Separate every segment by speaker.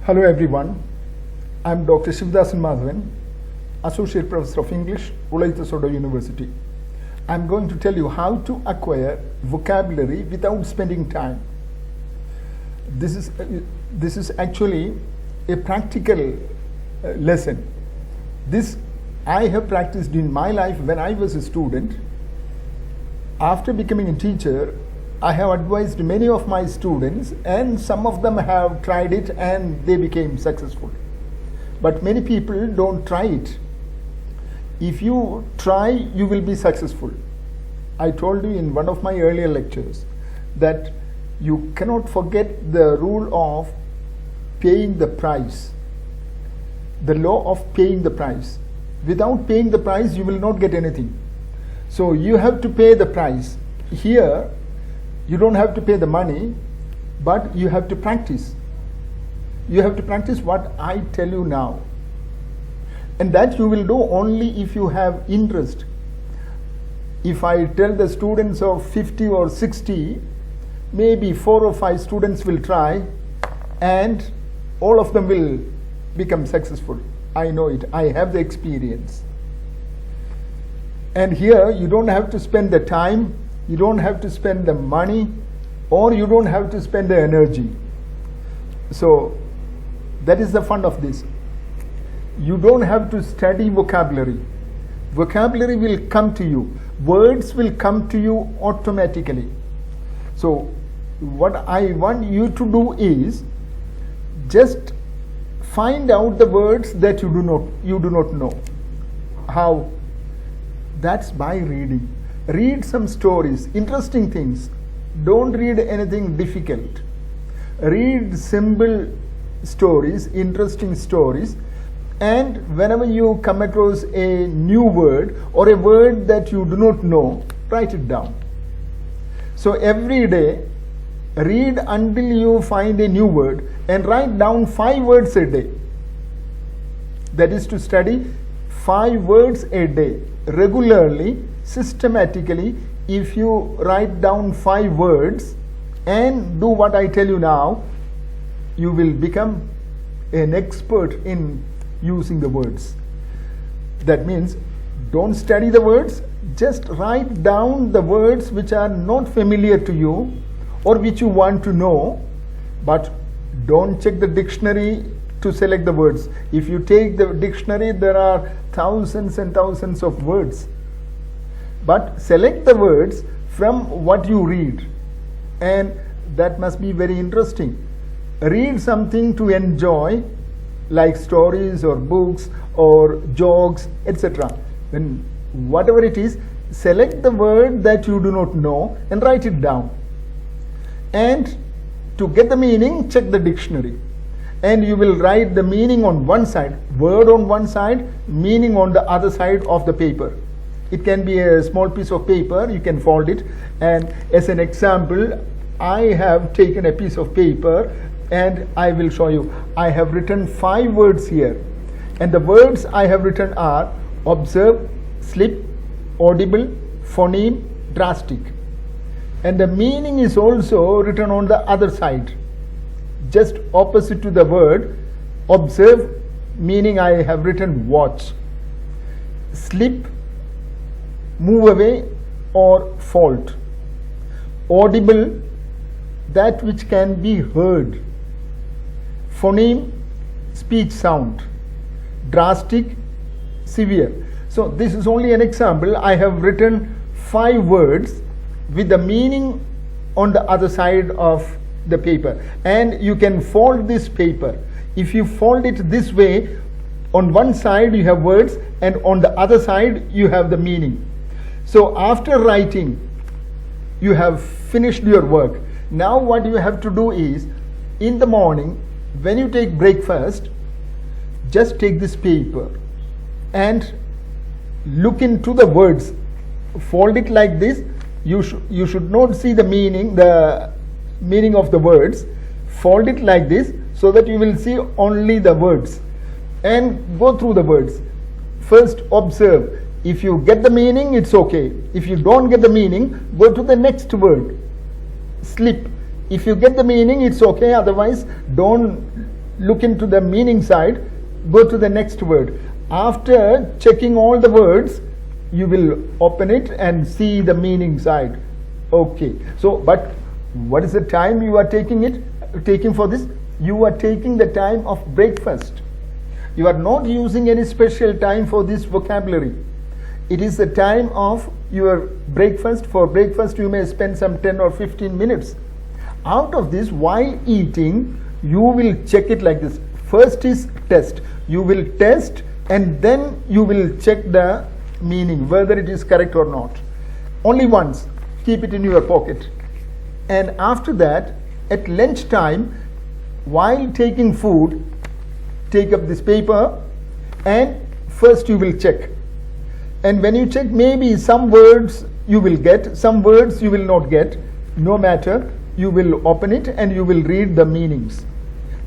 Speaker 1: Hello everyone, I am Dr. Sivadas Madhavan, Associate Professor of English, Ulaitha University. I am going to tell you how to acquire vocabulary without spending time. This is actually a practical lesson. This I have practiced in my life when I was a student. After becoming a teacher, I have advised many of my students, and some of them have tried it and they became successful. But many people don't try it. If you try, you will be successful. I told you in one of my earlier lectures that you cannot forget the rule of paying the price, the law of paying the price. Without paying the price, you will not get anything. So you have to pay the price. Here, you don't have to pay the money, but you have to practice. You have to practice what I tell you now. And that you will do only if you have interest. If I tell the students of 50 or 60, maybe 4 or 5 students will try and all of them will become successful. I know it. I have the experience. And here you don't have to spend the time, you don't have to spend the money, or you don't have to spend the energy. So that is the fun of this. You don't have to study vocabulary. Vocabulary will come to you. Words will come to you automatically. So what I want you to do is just find out the words that you do not know. How? That's by reading. Read some stories, interesting things. Don't read anything difficult. Read simple stories, interesting stories, and whenever you come across a new word or a word that you do not know, write it down. So every day, read until you find a new word and write down 5 words a day. That is to study 5 words a day. Regularly, systematically, if you write down 5 words and do what I tell you now, you will become an expert in using the words. That means don't study the words, just write down the words which are not familiar to you or which you want to know, but don't check the dictionary to select the words. If you take the dictionary, there are thousands and thousands of words. But select the words from what you read, and that must be very interesting. Read something to enjoy, like stories or books or jokes, etc. Then whatever it is, select the word that you do not know and write it down. And to get the meaning, check the dictionary. And you will write the meaning on one side, word on one side, meaning on the other side of the paper. It can be a small piece of paper, you can fold it. And as an example, I have taken a piece of paper and I will show you. I have written 5 words here. And the words I have written are observe, slip, audible, phoneme, drastic. And the meaning is also written on the other side, just opposite to the word. Observe, meaning I have written watch. Slip, move away or fault. Audible, that which can be heard. Phoneme, speech sound. Drastic, severe. So this is only an example. I have written 5 words with the meaning on the other side of the paper, and you can fold this paper. If you fold it this way, on one side you have words and on the other side you have the meaning. So after writing, you have finished your work. Now what you have to do is, in the morning when you take breakfast, just take this paper and look into the words. Fold it like this. You should not see the meaning of the words. Fold it like this so that you will see only the words, and go through the words. First observe. If you get the meaning, it's okay. If you don't get the meaning, go to the next word. Slip. If you get the meaning, it's okay. Otherwise, don't look into the meaning side, go to the next word. After checking all the words, you will open it and see the meaning side. Okay. So, but what is the time you are taking for this? You are taking the time of breakfast. You are not using any special time for this vocabulary. It is the time of your breakfast. For breakfast, you may spend some 10 or 15 minutes. Out of this, while eating, you will check it like this. First is test. You will test and then you will check the meaning, whether it is correct or not. Only once. Keep it in your pocket. And after that, at lunch time, while taking food, take up this paper and first you will check. And when you check, maybe some words you will get, some words you will not get. No matter, you will open it and you will read the meanings.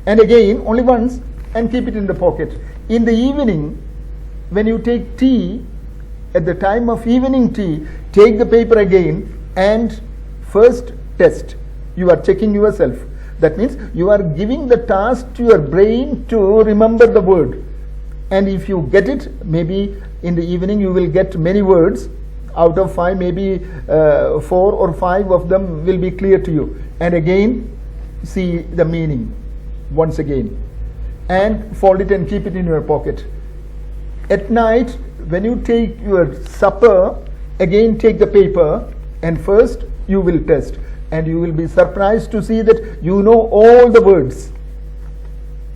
Speaker 1: And again, only once, and keep it in the pocket. In the evening, when you take tea, at the time of evening tea, take the paper again and first test. You are checking yourself. That means you are giving the task to your brain to remember the word. And if you get it, maybe in the evening you will get many words. Out of 5, maybe 4 or 5 of them will be clear to you. And again, see the meaning once again. And fold it and keep it in your pocket. At night, when you take your supper, again take the paper and first you will test. And you will be surprised to see that you know all the words.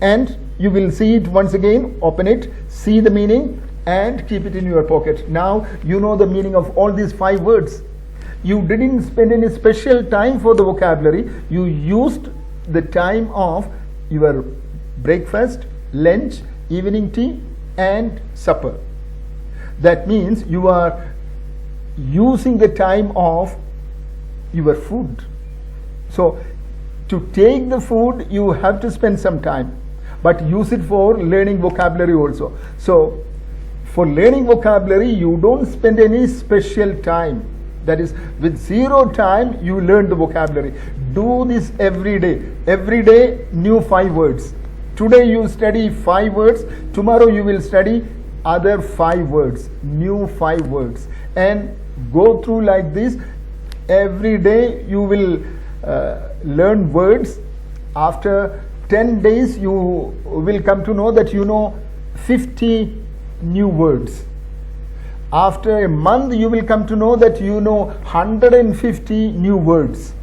Speaker 1: And you will see it once again, open it, see the meaning and keep it in your pocket. Now you know the meaning of all these 5 words. You didn't spend any special time for the vocabulary. You used the time of your breakfast, lunch, evening tea and supper. That means you are using the time of your food. So to take the food, you have to spend some time, but use it for learning vocabulary also. So for learning vocabulary, you don't spend any special time. That is, with 0 time, you learn the vocabulary. Do this every day. Every day, new 5 words. Today you study 5 words. Tomorrow you will study other 5 words, new 5 words. And go through like this. Every day you will learn words. After 10 days you will come to know that you know 50 new words. After a month you will come to know that you know 150 new words.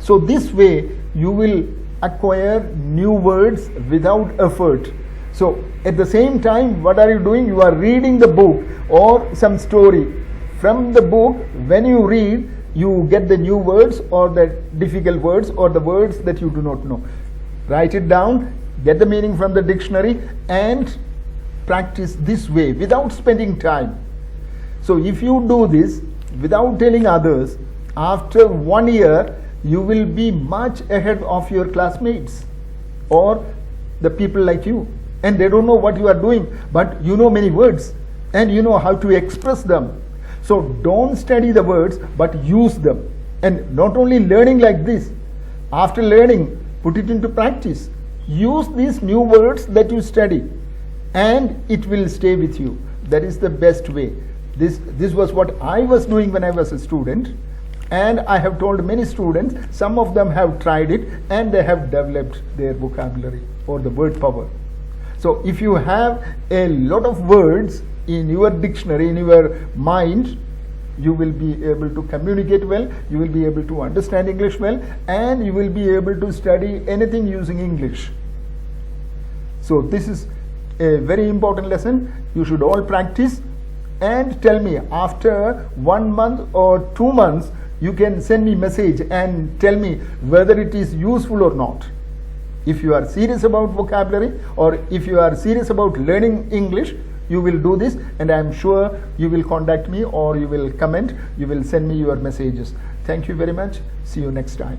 Speaker 1: So this way you will acquire new words without effort. So at the same time, what are you doing? You are reading the book or some story. From the book, when you read, you get the new words or the difficult words or the words that you do not know. Write it down, get the meaning from the dictionary and practice this way without spending time. So if you do this without telling others, after 1 year, you will be much ahead of your classmates or the people like you. And they don't know what you are doing, but you know many words and you know how to express them. So don't study the words, but use them. And not only learning like this, after learning, put it into practice. Use these new words that you study and it will stay with you. That is the best way. This was what I was doing when I was a student. And I have told many students, some of them have tried it and they have developed their vocabulary or the word power. So if you have a lot of words in your dictionary, in your mind, you will be able to communicate well, you will be able to understand English well, and you will be able to study anything using English. So this is a very important lesson. You should all practice and tell me after 1 month or 2 months, you can send me message and tell me whether it is useful or not. If you are serious about vocabulary or if you are serious about learning English, you will do this and I am sure you will contact me or you will comment, you will send me your messages. Thank you very much. See you next time.